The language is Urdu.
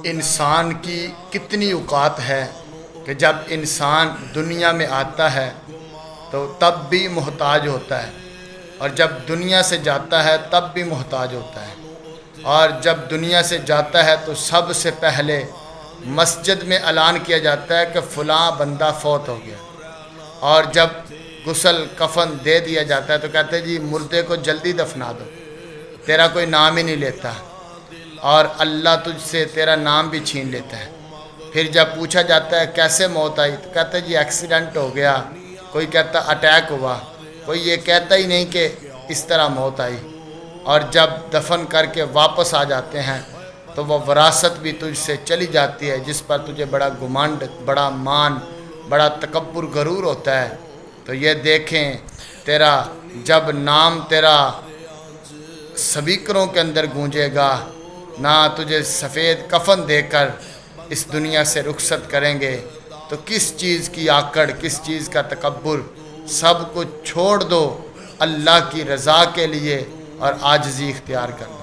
انسان کی کتنی اوقات ہے کہ جب انسان دنیا میں آتا ہے تو تب بھی محتاج ہوتا ہے، اور جب دنیا سے جاتا ہے تب بھی محتاج ہوتا ہے، اور جب دنیا سے جاتا ہے تو سب سے پہلے مسجد میں اعلان کیا جاتا ہے کہ فلاں بندہ فوت ہو گیا، اور جب غسل کفن دے دیا جاتا ہے تو کہتے ہیں جی مردے کو جلدی دفنا دو، تیرا کوئی نام ہی نہیں لیتا، اور اللہ تجھ سے تیرا نام بھی چھین لیتا ہے۔ پھر جب پوچھا جاتا ہے کیسے موت آئی تو کہتا ہے جی ایکسیڈنٹ ہو گیا، کوئی کہتا اٹیک ہوا، کوئی یہ کہتا ہی نہیں کہ اس طرح موت آئی۔ اور جب دفن کر کے واپس آ جاتے ہیں تو وہ وراثت بھی تجھ سے چلی جاتی ہے جس پر تجھے بڑا گمانڈ، بڑا مان، بڑا تکبر غرور ہوتا ہے۔ تو یہ دیکھیں تیرا جب نام تیرا سبیکروں کے اندر گونجے گا، نہ تجھے سفید کفن دے کر اس دنیا سے رخصت کریں گے، تو کس چیز کی آکڑ، کس چیز کا تکبر، سب کچھ چھوڑ دو اللہ کی رضا کے لیے اور عاجزی اختیار کر دو۔